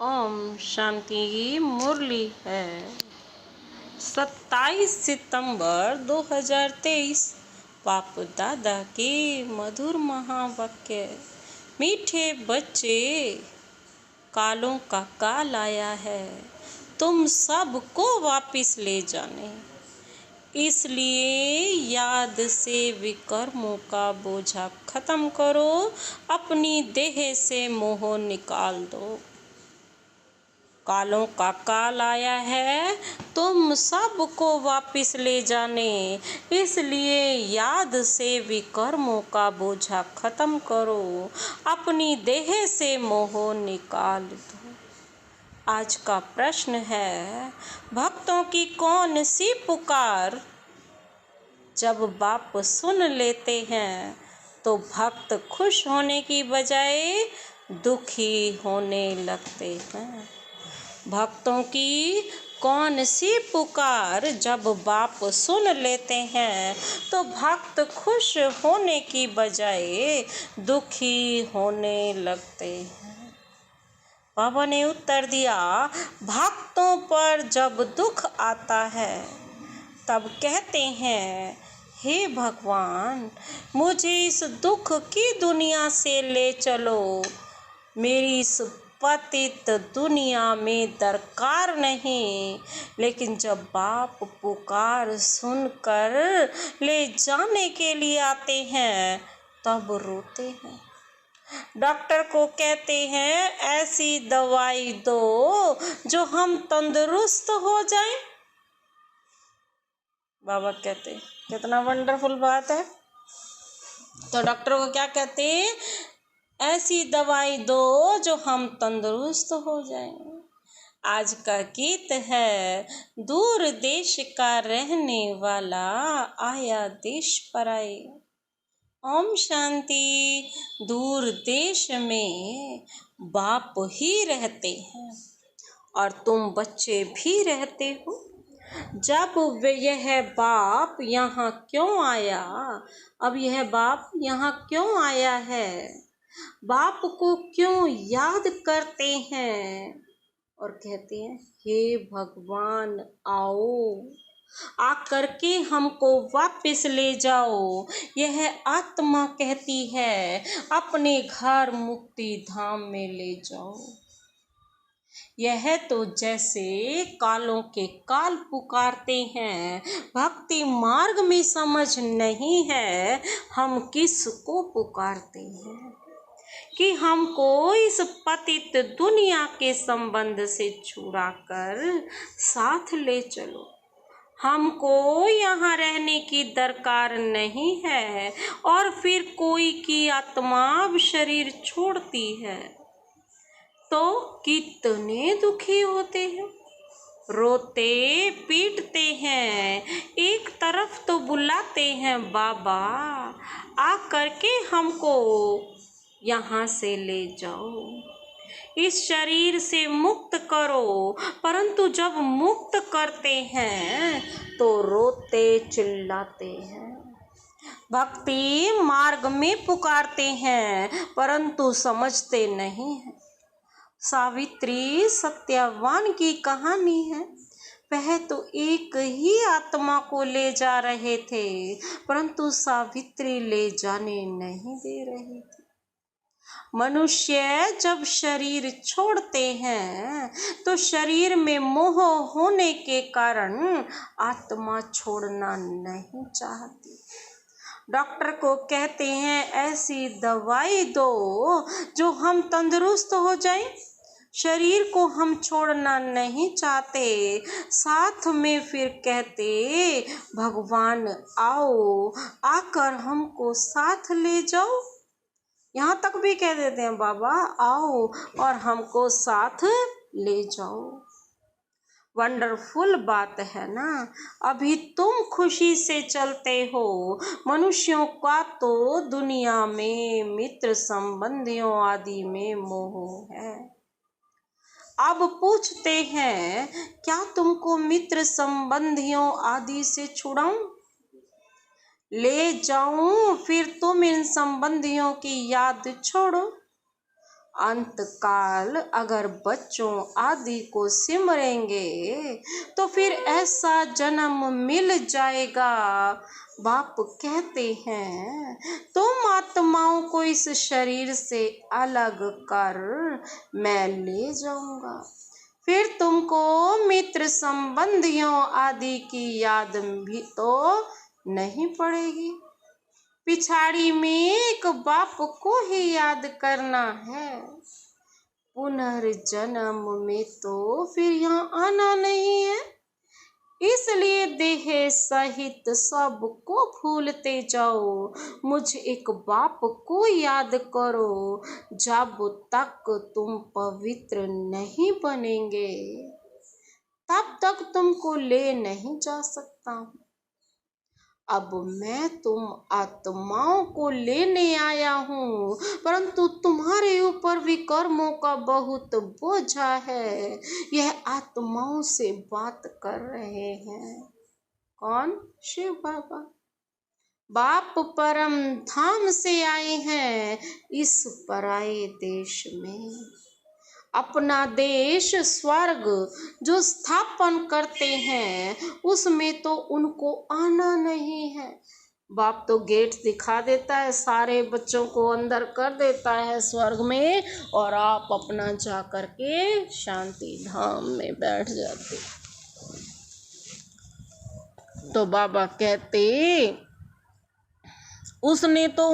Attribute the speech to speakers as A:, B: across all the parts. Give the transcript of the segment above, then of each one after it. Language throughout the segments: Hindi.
A: ओम शांति। मुरली है 27 सितंबर 2023। बाप दादा के मधुर महावाक्य। मीठे बच्चे, कालों का काल आया है तुम सबको वापिस ले जाने, इसलिए याद से विकर्मों का बोझा खत्म करो, अपनी देह से मोह निकाल दो। कालों का काल आया है तुम सबको वापिस ले जाने, इसलिए याद से विकर्मों का बोझा खत्म करो, अपनी देह से मोह निकाल दो। आज का प्रश्न है, भक्तों की कौन सी पुकार जब बाप सुन लेते हैं तो भक्त खुश होने की बजाय दुखी होने लगते हैं। भक्तों की कौन सी पुकार जब बाप सुन लेते हैं तो भक्त खुश होने की बजाय दुखी होने लगते हैं। बाबा ने उत्तर दिया, भक्तों पर जब दुख आता है तब कहते हैं, हे भगवान, मुझे इस दुख की दुनिया से ले चलो, मेरी इस पतित दुनिया में दरकार नहीं। लेकिन जब बाप पुकार सुनकर ले जाने के लिए आते हैं तब रोते हैं। डॉक्टर को कहते हैं, ऐसी दवाई दो जो हम तंदुरुस्त हो जाएं। बाबा कहते, कितना वंडरफुल बात है। तो डॉक्टर को क्या कहते हैं, ऐसी दवाई दो जो हम तंदुरुस्त हो जाएं। आज का गीत है, दूर देश का रहने वाला आया देश पर आए। ओम शांति। दूर देश में बाप ही रहते हैं और तुम बच्चे भी रहते हो। जब यह बाप यहाँ क्यों आया, अब यह बाप यहाँ क्यों आया है, बाप को क्यों याद करते हैं और कहते हैं, हे भगवान आओ, आकर के हमको वापस ले जाओ। यह आत्मा कहती है, अपने घर मुक्ति धाम में ले जाओ। यह तो जैसे कालों के काल पुकारते हैं, भक्ति मार्ग में समझ नहीं है हम किसको पुकारते हैं कि हमको इस पतित दुनिया के संबंध से छुड़ाकर साथ ले चलो। हमको यहाँ रहने की दरकार नहीं है और फिर कोई की आत्मा अब शरीर छोड़ती है तो कितने दुखी होते हैं, रोते पीटते हैं। एक तरफ तो बुलाते हैं, बाबा आकर के हमको यहाँ से ले जाओ, इस शरीर से मुक्त करो, परंतु जब मुक्त करते हैं तो रोते चिल्लाते हैं। भक्ति मार्ग में पुकारते हैं परंतु समझते नहीं हैं। सावित्री सत्यवान की कहानी है। वह तो एक ही आत्मा को ले जा रहे थे परंतु सावित्री ले जाने नहीं दे रही थी। मनुष्य जब शरीर छोड़ते हैं तो शरीर में मोह होने के कारण आत्मा छोड़ना नहीं चाहती। डॉक्टर को कहते हैं, ऐसी दवाई दो जो हम तंदुरुस्त हो जाएं। शरीर को हम छोड़ना नहीं चाहते, साथ में फिर कहते, भगवान आओ, आकर हमको साथ ले जाओ। यहाँ तक भी कह देते हैं, बाबा आओ और हमको साथ ले जाओ। वंडरफुल बात है ना। अभी तुम खुशी से चलते हो, मनुष्यों का तो दुनिया में मित्र संबंधियों आदि में मोह है। अब पूछते हैं, क्या तुमको मित्र संबंधियों आदि से छुड़ाऊं, ले जाऊं, फिर तुम इन संबंधियों की याद छोड़ो। अंत काल अगर बच्चों आदि को सिमरेंगे तो फिर ऐसा जन्म मिल जाएगा। बाप कहते हैं तुम आत्माओं को इस शरीर से अलग कर मैं ले जाऊंगा, फिर तुमको मित्र संबंधियों आदि की याद भी तो नहीं पड़ेगी। पिछाड़ी में एक बाप को ही याद करना है। पुनर्जन्म में तो फिर यहाँ आना नहीं है, इसलिए देह सहित सबको भूलते जाओ। मुझ एक बाप को याद करो, जब तक तुम पवित्र नहीं बनेंगे तब तक तुमको ले नहीं जा सकता। अब मैं तुम आत्माओं को लेने आया हूँ, परंतु तुम्हारे ऊपर भी कर्मों का बहुत बोझा है। यह आत्माओं से बात कर रहे हैं। कौन? शिव बाबा। बाप परम धाम से आए हैं इस पराये देश में। अपना देश स्वर्ग जो स्थापन करते हैं उसमें तो उनको आना नहीं है। बाप तो गेट दिखा देता है, सारे बच्चों को अंदर कर देता है स्वर्ग में, और आप अपना जा कर के शांति धाम में बैठ जाते। तो बाबा कहते उसने तो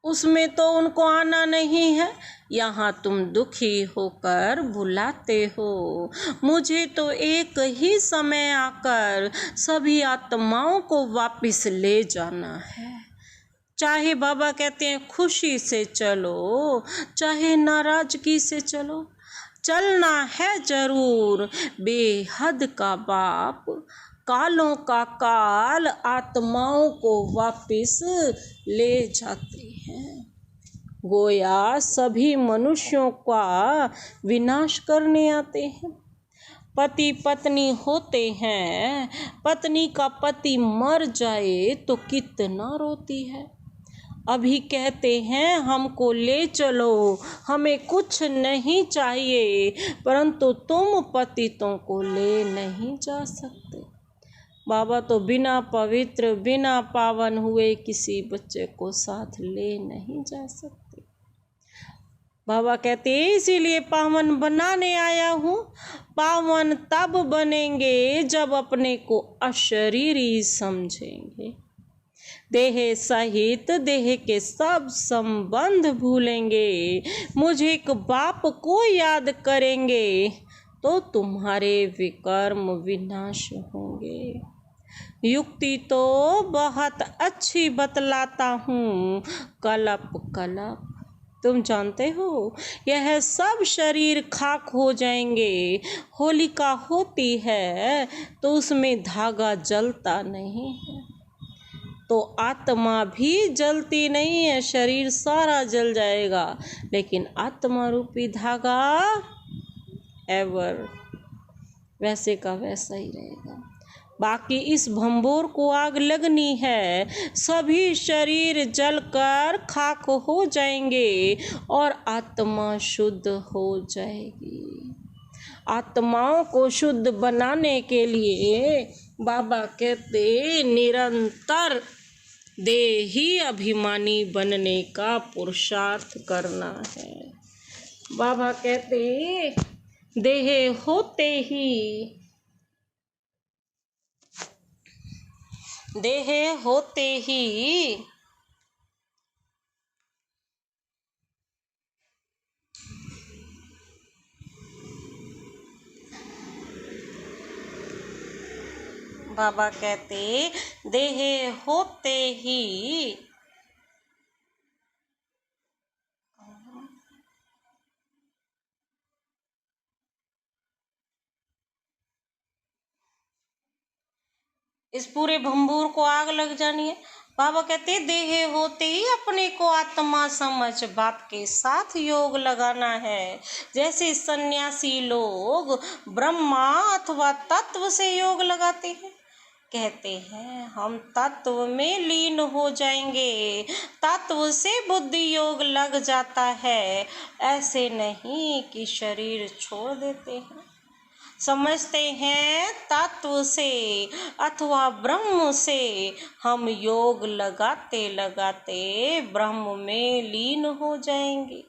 A: उसमें तो उनको आना नहीं है। यहाँ तुम दुखी होकर बुलाते हो। मुझे तो एक ही समय आकर सभी आत्माओं को वापस ले जाना है। चाहे बाबा कहते हैं खुशी से चलो, चाहे नाराजगी से चलो, चलना है जरूर। बेहद का बाप कालों का काल आत्माओं को वापस ले जाते हैं। गोया सभी मनुष्यों का विनाश करने आते हैं। पति पत्नी होते हैं, पत्नी का पति मर जाए तो कितना रोती है। अभी कहते हैं हमको ले चलो, हमें कुछ नहीं चाहिए, परंतु तुम पतितों को ले नहीं जा सकते। बाबा तो बिना पवित्र बिना पावन हुए किसी बच्चे को साथ ले नहीं जा सकते। बाबा कहते इसीलिए पावन बनाने आया हूँ। पावन तब बनेंगे जब अपने को अशरीरी समझेंगे, देह सहित देह के सब संबंध भूलेंगे, मुझे एक बाप को याद करेंगे तो तुम्हारे विकर्म विनाश होंगे। युक्ति तो बहुत अच्छी बतलाता हूँ, कलप कलप। तुम जानते हो यह सब शरीर खाक हो जाएंगे। होलिका होती है तो उसमें धागा जलता नहीं है, तो आत्मा भी जलती नहीं है। शरीर सारा जल जाएगा, लेकिन आत्मा रूपी धागा एवर वैसे का वैसा ही रहेगा। बाकी इस भंबोर को आग लगनी है, सभी शरीर जलकर खाक हो जाएंगे और आत्मा शुद्ध हो जाएगी। आत्माओं को शुद्ध बनाने के लिए बाबा कहते निरंतर देही अभिमानी बनने का पुरुषार्थ करना है। बाबा कहते देह होते ही बाबा कहते देह होते ही इस पूरे भंबूर को आग लग जानी है। बाबा कहते देह होते ही अपने को आत्मा समझ बाप के साथ योग लगाना है। जैसे सन्यासी लोग ब्रह्मा अथवा तत्व से योग लगाते हैं, कहते हैं हम तत्व में लीन हो जाएंगे, तत्व से बुद्धि योग लग जाता है। ऐसे नहीं कि शरीर छोड़ देते हैं। समझते हैं तत्व से अथवा ब्रह्म से हम योग लगाते लगाते ब्रह्म में लीन हो जाएंगे।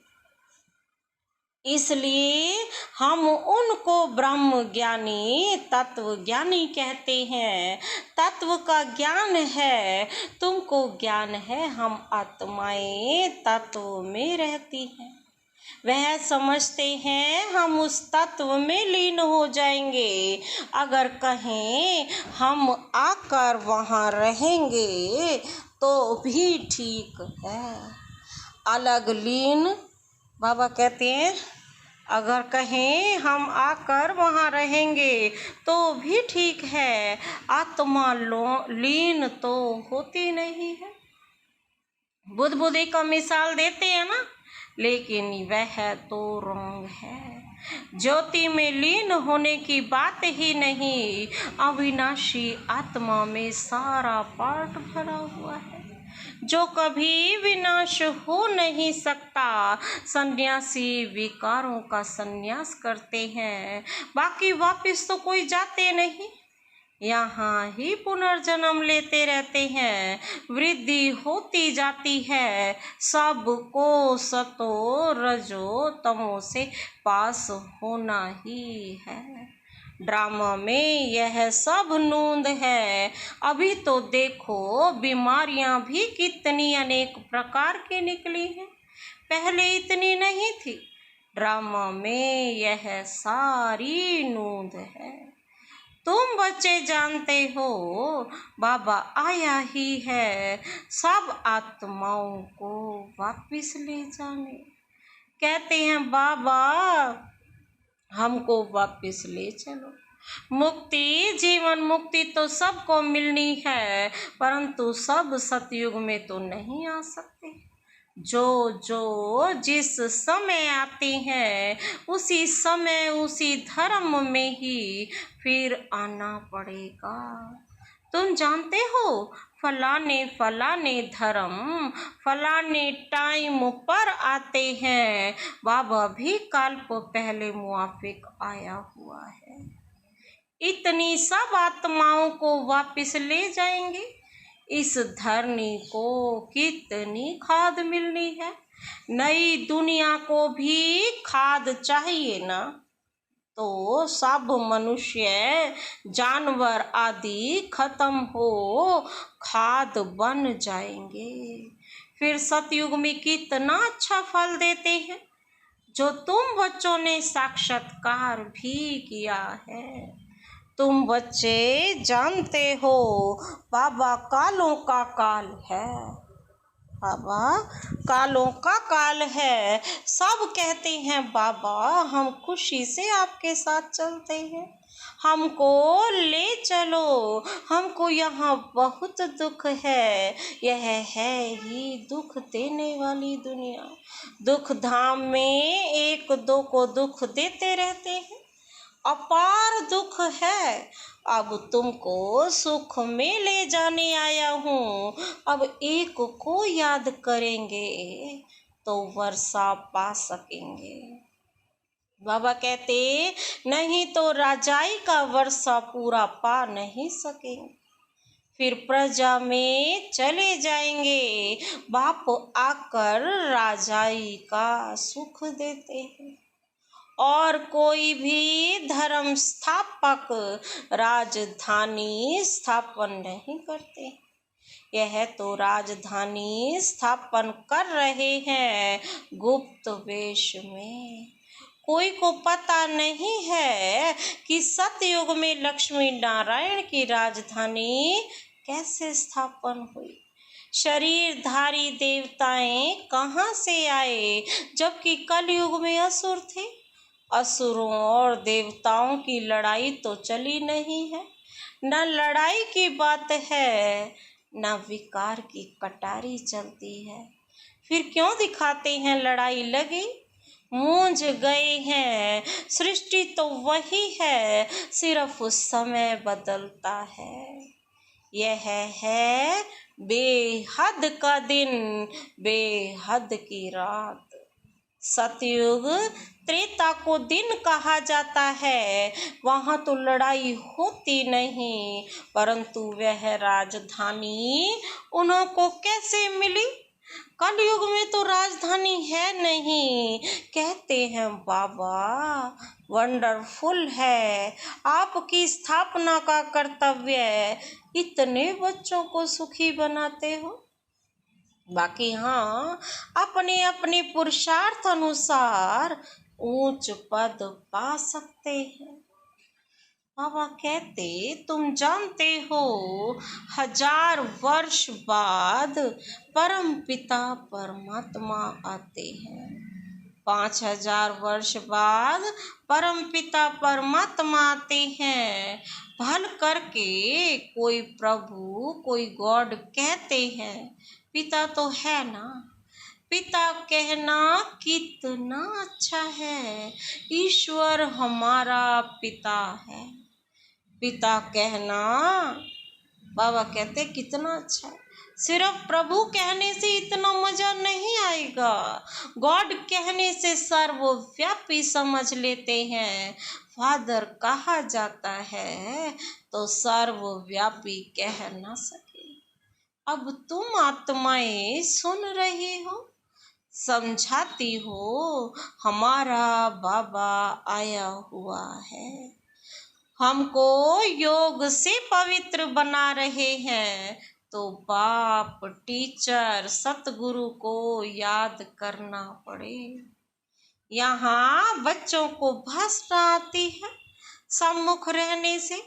A: इसलिए हम उनको ब्रह्म ज्ञानी तत्व ज्ञानी कहते हैं। तत्व का ज्ञान है, तुमको ज्ञान है हम आत्माएं तत्व में रहती हैं। वह समझते हैं हम उस तत्व में लीन हो जाएंगे। अगर कहें हम आकर वहाँ रहेंगे तो भी ठीक है। अलग लीन बाबा कहते हैं अगर कहें हम आकर वहाँ रहेंगे तो भी ठीक है, आत्मा लीन तो होती नहीं है। बुद्ध का मिसाल देते हैं ना, लेकिन वह तो रंग है। ज्योति में लीन होने की बात ही नहीं, अविनाशी आत्मा में सारा पार्ट भरा हुआ है जो कभी विनाश हो नहीं सकता। सन्यासी विकारों का सन्यास करते हैं, बाकी वापिस तो कोई जाते नहीं, यहाँ ही पुनर्जन्म लेते रहते हैं। वृद्धि होती जाती है, सबको सतो रजो तमो से पास होना ही है। ड्रामा में यह सब नूंद है। अभी तो देखो बीमारियां भी कितनी अनेक प्रकार की निकली हैं, पहले इतनी नहीं थी। ड्रामा में यह सारी नूंद है। तुम बच्चे जानते हो बाबा आया ही है सब आत्माओं को वापिस ले जाने। कहते हैं बाबा हमको वापिस ले चलो। मुक्ति जीवन मुक्ति तो सबको मिलनी है, परंतु सब सतयुग में तो नहीं आ सकते। जो जिस समय आते हैं उसी समय उसी धर्म में ही फिर आना पड़ेगा। तुम जानते हो फलाने धर्म फलाने टाइम पर आते हैं। बाबा भी कल्प पहले मुआफिक आया हुआ है। इतनी सब आत्माओं को वापिस ले जाएंगे। इस धरनी को कितनी खाद मिलनी है। नई दुनिया को भी खाद चाहिए ना, तो सब मनुष्य जानवर आदि खत्म हो खाद बन जाएंगे। फिर सतयुग में कितना अच्छा फल देते हैं, जो तुम बच्चों ने साक्षात्कार भी किया है। तुम बच्चे जानते हो बाबा कालों का काल है, बाबा कालों का काल है। सब कहते हैं बाबा हम खुशी से आपके साथ चलते हैं, हमको ले चलो, हमको यहाँ बहुत दुख है। यह है ही दुख देने वाली दुनिया। दुख धाम में एक दो को दुख देते रहते हैं, अपार दुख है। अब तुमको सुख में ले जाने आया हूँ। अब एक को याद करेंगे तो वर्षा पा सकेंगे। बाबा कहते नहीं तो राजाई का वर्षा पूरा पा नहीं सकेंगे। फिर प्रजा में चले जाएंगे। बाप आकर राजाई का सुख देते हैं। और कोई भी धर्म स्थापक राजधानी स्थापन नहीं करते। यह तो राजधानी स्थापन कर रहे हैं गुप्त वेश में। कोई को पता नहीं है कि सतयुग में लक्ष्मी नारायण की राजधानी कैसे स्थापन हुई। शरीरधारी देवताएं कहाँ से आए, जबकि कलयुग में असुर थे। असुरों और देवताओं की लड़ाई तो चली नहीं है। न लड़ाई की बात है, न विकार की कटारी चलती है। फिर क्यों दिखाते हैं लड़ाई लगी। मूंझ गए हैं। सृष्टि तो वही है, सिर्फ उस समय बदलता है। यह है बेहद का दिन, बेहद की रात। सतयुग त्रेता को दिन कहा जाता है। वहाँ तो लड़ाई होती नहीं, परंतु वह राजधानी उन्हों को कैसे मिली? कलयुग में तो राजधानी है नहीं। कहते हैं बाबा वंडरफुल है, आपकी स्थापना का कर्तव्य इतने बच्चों को सुखी बनाते हो। बाकी हाँ, अपने अपने पुरुषार्थ अनुसार ऊंच पद पा सकते हैं। बाबा कहते तुम जानते हो 1000 वर्ष बाद परम पिता परमात्मा आते हैं। 5000 वर्ष बाद परम पिता परमात्मा आते हैं। भल करके कोई प्रभु कोई गॉड कहते हैं, पिता तो है ना। पिता कहना कितना अच्छा है, ईश्वर हमारा पिता है। पिता कहना बाबा कहते कितना अच्छा है। सिर्फ प्रभु कहने से इतना मजा नहीं आएगा, गॉड कहने से सर्वव्यापी समझ लेते हैं। फादर कहा जाता है तो सर्वव्यापी कह ना सके। अब तुम आत्माएं सुन रही हो, समझाती हो, हमारा बाबा आया हुआ है, हमको योग से पवित्र बना रहे हैं। तो बाप टीचर सतगुरु को याद करना पड़े। यहाँ बच्चों को भाषा आती है सम्मुख रहने से।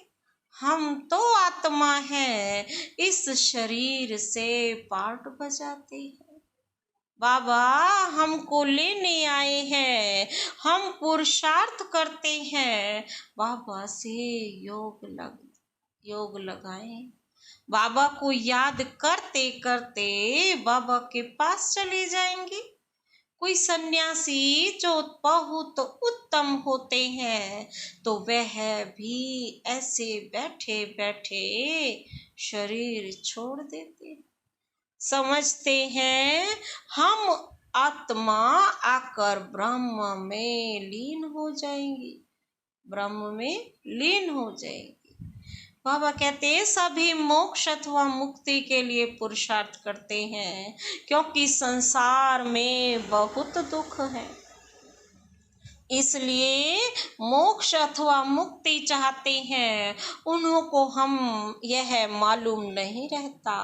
A: हम तो आत्मा है, इस शरीर से पाठ बजाते हैं। बाबा हमको लेने आए हैं, हम पुरुषार्थ करते हैं। बाबा से योग लगाएं। बाबा को याद करते करते बाबा के पास चले जाएंगे। कोई सन्यासी जो बहुत उत्तम होते हैं तो वह भी ऐसे बैठे बैठे शरीर छोड़ देते, समझते हैं हम आत्मा आकर ब्रह्म में लीन हो जाएंगी, ब्रह्म में लीन हो जाएंगी। बाबा कहते हैं सभी मोक्ष अथवा मुक्ति के लिए पुरुषार्थ करते हैं, क्योंकि संसार में बहुत दुख है। इसलिए मोक्ष अथवा मुक्ति चाहते हैं। उन्हों को हम यह मालूम नहीं रहता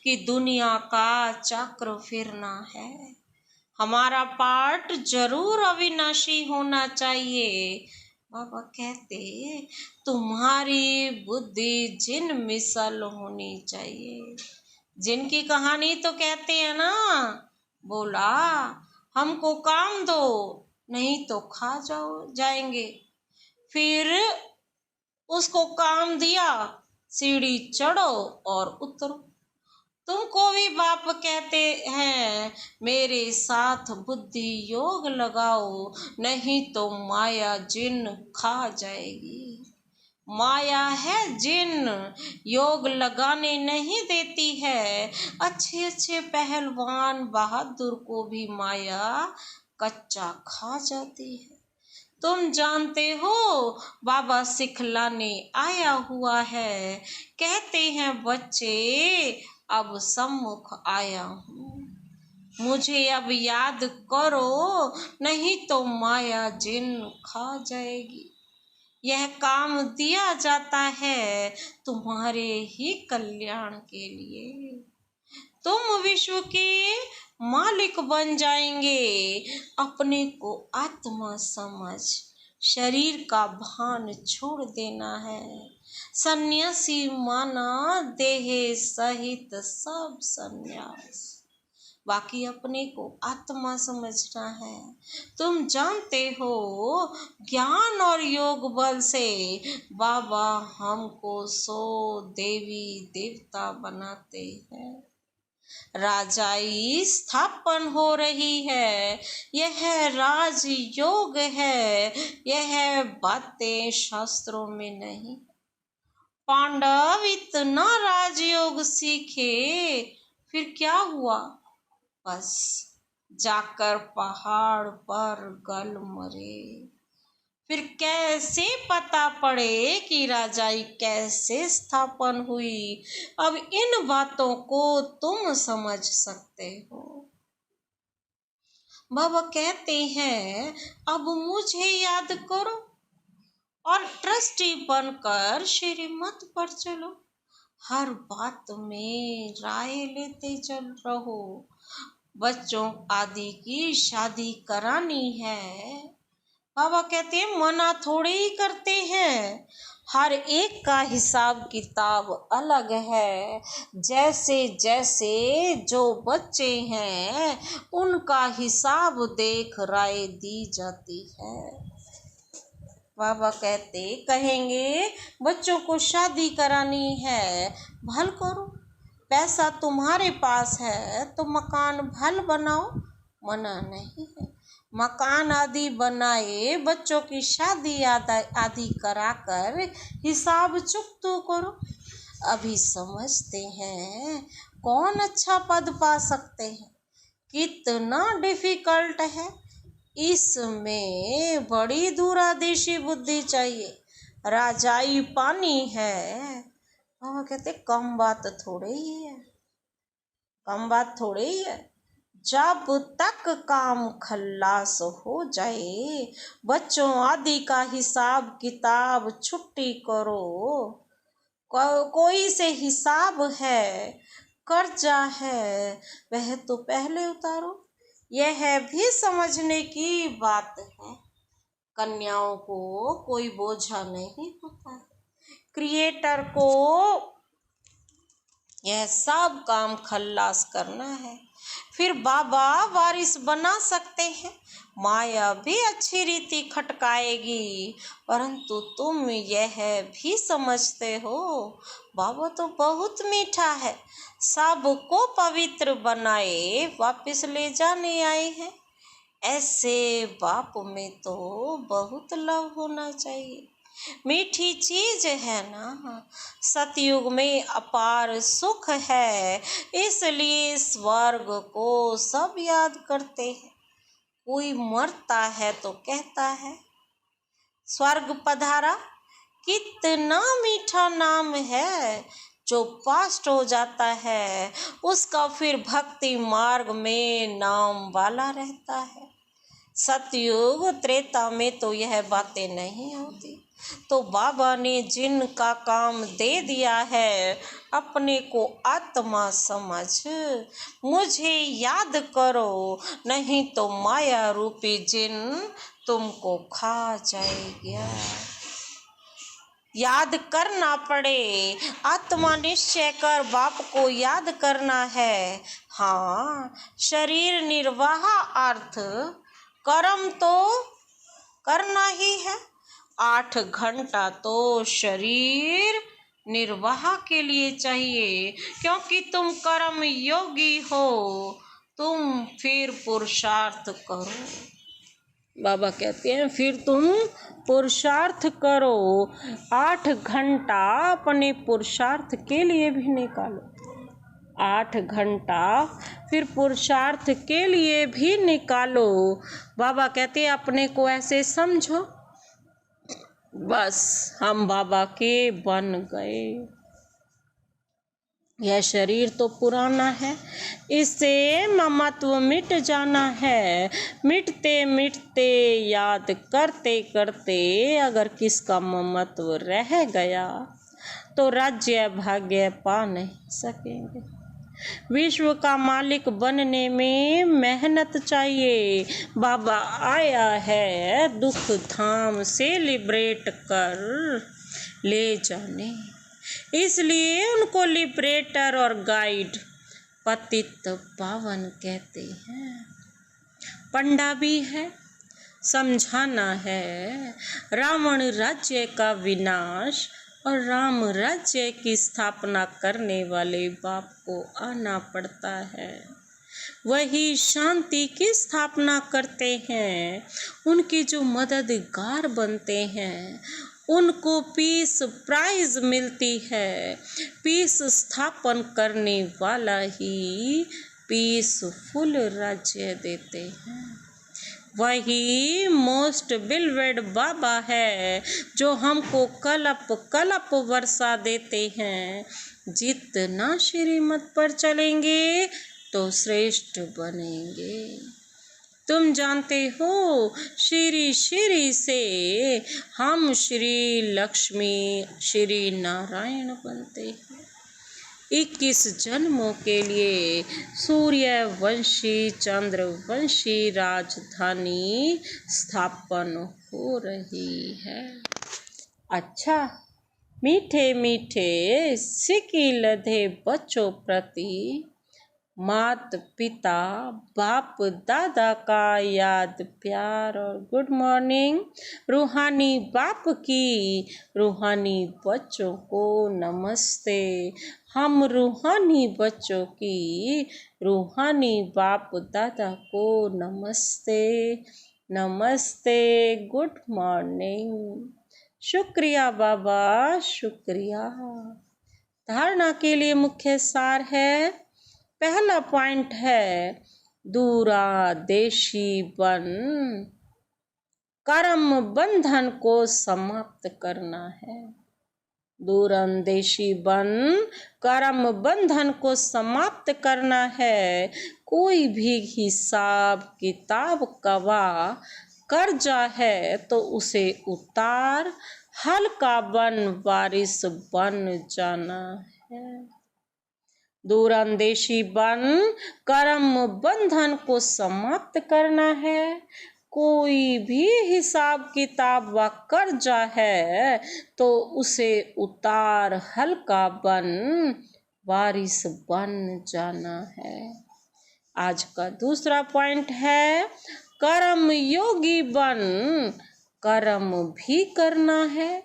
A: कि दुनिया का चक्र फिरना है। हमारा पार्ट जरूर अविनाशी होना चाहिए। बाबा कहते तुम्हारी बुद्धि जिन मिसल होनी चाहिए। जिनकी कहानी तो कहते हैं ना, बोला हमको काम दो नहीं तो खा जाएंगे। फिर उसको काम दिया, सीढ़ी चढ़ो और उतरो। तुमको भी बाप कहते हैं मेरे साथ बुद्धि योग लगाओ, नहीं तो माया जिन खा जाएगी। माया है जिन, योग लगाने नहीं देती है। अच्छे अच्छे पहलवान बहादुर को भी माया कच्चा खा जाती है। तुम जानते हो बाबा सिखलाने आया हुआ है। कहते हैं बच्चे अब सम्मुख आया हूँ, मुझे अब याद करो, नहीं तो माया जिन खा जाएगी। यह काम दिया जाता है तुम्हारे ही कल्याण के लिए। तुम विश्व के मालिक बन जाएंगे। अपने को आत्मा समझ शरीर का भान छोड़ देना है। सन्यासी माना देह सहित सब सन्यास, बाकी अपने को आत्मा समझना है। तुम जानते हो ज्ञान और योग बल से बाबा हमको 100 देवी देवता बनाते हैं। राजाई स्थापन हो रही है, यह राजयोग है। यह बातें शास्त्रों में नहीं, पांडव इतना राजयोग सीखे, फिर क्या हुआ? बस जाकर पहाड़ पर गल मरे। फिर कैसे पता पड़े कि राजाई कैसे स्थापन हुई? अब इन बातों को तुम समझ सकते हो। बाबा कहते हैं अब मुझे याद करो और ट्रस्टी बनकर श्रीमत पर चलो। हर बात में राय लेते चल रहो। बच्चों आदि की शादी करानी है। बाबा कहते हैं मना थोड़े ही करते हैं। हर एक का हिसाब किताब अलग है। जैसे जैसे जो बच्चे हैं उनका हिसाब देख राय दी जाती है। बाबा कहेंगे बच्चों को शादी करानी है, भल करो। पैसा तुम्हारे पास है तो मकान भल बनाओ, मना नहीं है। मकान आदि बनाए, बच्चों की शादी आदि कराकर हिसाब चुकता करो। अभी समझते हैं कौन अच्छा पद पा सकते हैं। कितना डिफिकल्ट है, इसमें बड़ी दूरदर्शी बुद्धि चाहिए। राजाई पानी है। बाबा कहते कम बात थोड़े ही है, कम बात थोड़े ही है। जब तक काम खल्लास हो जाए, बच्चों आदि का हिसाब किताब छुट्टी करो। कोई से हिसाब है, कर्जा है, वह तो पहले उतारो। यह भी समझने की बात है, कन्याओं को कोई बोझा नहीं होता। क्रिएटर को यह सब काम खल्लास करना है, फिर बाबा वारिस बना सकते हैं। माया भी अच्छी रीति खटकाएगी, परंतु तुम यह भी समझते हो बाबा तो बहुत मीठा है, सबको पवित्र बनाए वापस ले जाने आए हैं। ऐसे बाप में तो बहुत लव होना चाहिए। मीठी चीज है ना। सतयुग में अपार सुख है, इसलिए स्वर्ग को सब याद करते हैं। कोई मरता है तो कहता है स्वर्ग पधारा। कितना मीठा नाम है। जो पास्ट हो जाता है उसका फिर भक्ति मार्ग में नाम वाला रहता है। सतयुग त्रेता में तो यह बातें नहीं होती। तो बाबा ने जिनका काम दे दिया है, अपने को आत्मा समझ मुझे याद करो, नहीं तो माया रूपी जिन तुमको खा जाएगा। याद करना पड़े, आत्मा निश्चय कर बाप को याद करना है। हाँ, शरीर निर्वाह अर्थ कर्म तो करना ही है। 8 घंटा तो शरीर निर्वाह के लिए चाहिए, क्योंकि तुम कर्म योगी हो। तुम फिर पुरुषार्थ करो। बाबा कहते हैं फिर तुम पुरुषार्थ करो। 8 घंटा अपने पुरुषार्थ के लिए भी निकालो। 8 घंटा फिर पुरुषार्थ के लिए भी निकालो। बाबा कहते हैं अपने को ऐसे समझो बस हम बाबा के बन गए। यह शरीर तो पुराना है, इससे ममत्व मिट जाना है। मिटते मिटते याद करते करते अगर किसका ममत्व रह गया तो राज्य भाग्य पा नहीं सकेंगे। विश्व का मालिक बनने में मेहनत चाहिए। बाबा आया है दुख धाम से लिबरेट कर ले जाने, इसलिए उनको लिबरेटर और गाइड पतित पावन कहते हैं। पंडा भी है, समझाना है रावण राज्य का विनाश और राम राज्य की स्थापना करने वाले बाप को आना पड़ता है। वही शांति की स्थापना करते हैं। उनके जो मददगार बनते हैं उनको पीस प्राइज मिलती है। पीस स्थापन करने वाला ही पीसफुल राज्य देते हैं। वही मोस्ट बिलवेड बाबा है जो हमको कलप कलप वर्षा देते हैं। जितना श्रीमत पर चलेंगे तो श्रेष्ठ बनेंगे। तुम जानते हो श्री श्री से हम श्री लक्ष्मी श्री नारायण बनते हैं। 21 जन्मों के लिए सूर्यवंशी चंद्रवंशी राजधानी स्थापन हो रही है। अच्छा, मीठे मीठे सिक्की लधे बच्चों प्रति मात पिता बाप दादा का याद प्यार और गुड मॉर्निंग। रूहानी बाप की रूहानी बच्चों को नमस्ते। हम रूहानी बच्चों की रूहानी बाप दादा को नमस्ते नमस्ते, गुड मॉर्निंग। शुक्रिया बाबा, शुक्रिया। धारणा के लिए मुख्य सार है। पहला पॉइंट है दूरा देशी बन कर्म बंधन को समाप्त करना है। दूरंदेशी बन कर्म बंधन को समाप्त करना है। कोई भी हिसाब किताब कवा कर्जा है तो उसे उतार हल्का बन वारिस बन जाना है। दूरंदेशी बन कर्म बंधन को समाप्त करना है। कोई भी हिसाब किताब व कर्जा है तो उसे उतार हल्का बन वारिस बन जाना है। आज का दूसरा पॉइंट है कर्म योगी बन कर्म भी करना है।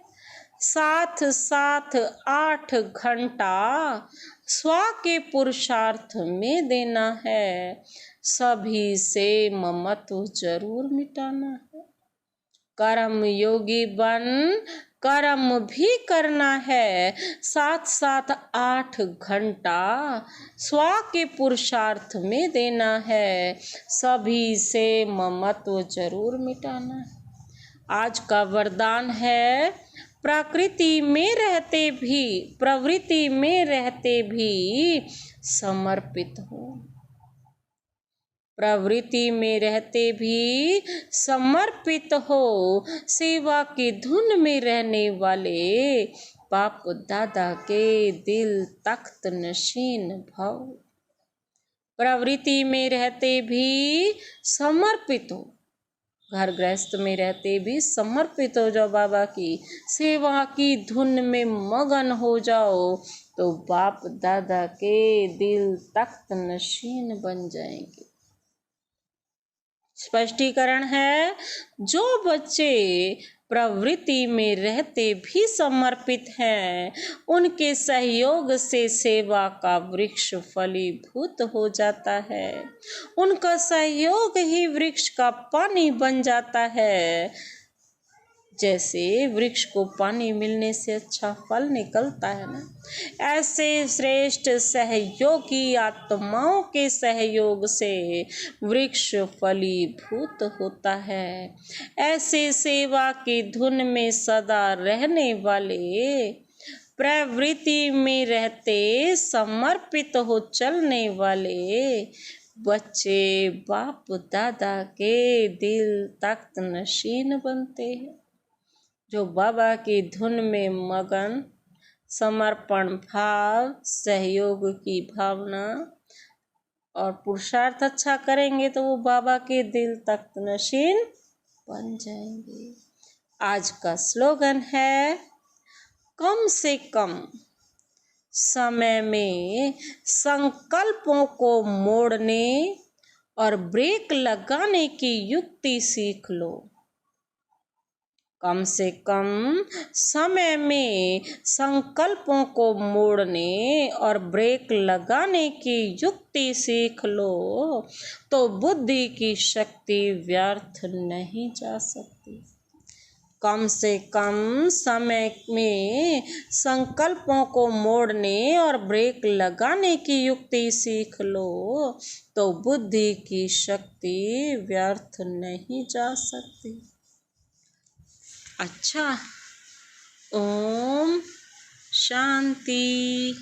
A: साथ साथ 8 घंटा स्व के पुरुषार्थ में देना है। सभी से ममत्व जरूर मिटाना है। कर्म योगी बन कर्म भी करना है। साथ साथ 8 घंटा स्व के पुरुषार्थ में देना है। सभी से ममत्व जरूर मिटाना है। आज का वरदान है प्रवृत्ति में रहते भी समर्पित हो। प्रवृत्ति में रहते भी समर्पित हो। सेवा की धुन में रहने वाले बाप दादा के दिल तख्त नशीन भव। प्रवृत्ति में रहते भी समर्पित हो। घर गृहस्थ में रहते भी समर्पित हो जाओ। बाबा की सेवा की धुन में मगन हो जाओ तो बाप दादा के दिल तख्त नशीन बन जाएंगे। स्पष्टीकरण है जो बच्चे प्रवृत्ति में रहते भी समर्पित हैं उनके सहयोग से सेवा का वृक्ष फलीभूत हो जाता है। उनका सहयोग ही वृक्ष का पानी बन जाता है। जैसे वृक्ष को पानी मिलने से अच्छा फल निकलता है ना, ऐसे श्रेष्ठ सहयोगी आत्माओं के सहयोग से वृक्ष फलीभूत होता है। ऐसे सेवा की धुन में सदा रहने वाले प्रवृत्ति में रहते समर्पित हो चलने वाले बच्चे बाप दादा के दिल तख्त नशीन बनते हैं। जो बाबा की धुन में मगन, समर्पण भाव, सहयोग की भावना और पुरुषार्थ अच्छा करेंगे तो वो बाबा के दिल तख्त नशीन बन जाएंगे। आज का स्लोगन है कम से कम समय में संकल्पों को मोड़ने और ब्रेक लगाने की युक्ति सीख लो। कम से कम समय में संकल्पों को मोड़ने और ब्रेक लगाने की युक्ति सीख लो तो बुद्धि की शक्ति व्यर्थ नहीं जा सकती। कम से कम समय में संकल्पों को मोड़ने और ब्रेक लगाने की युक्ति सीख लो तो बुद्धि की शक्ति व्यर्थ नहीं जा सकती। अच्छा, ओम शांति।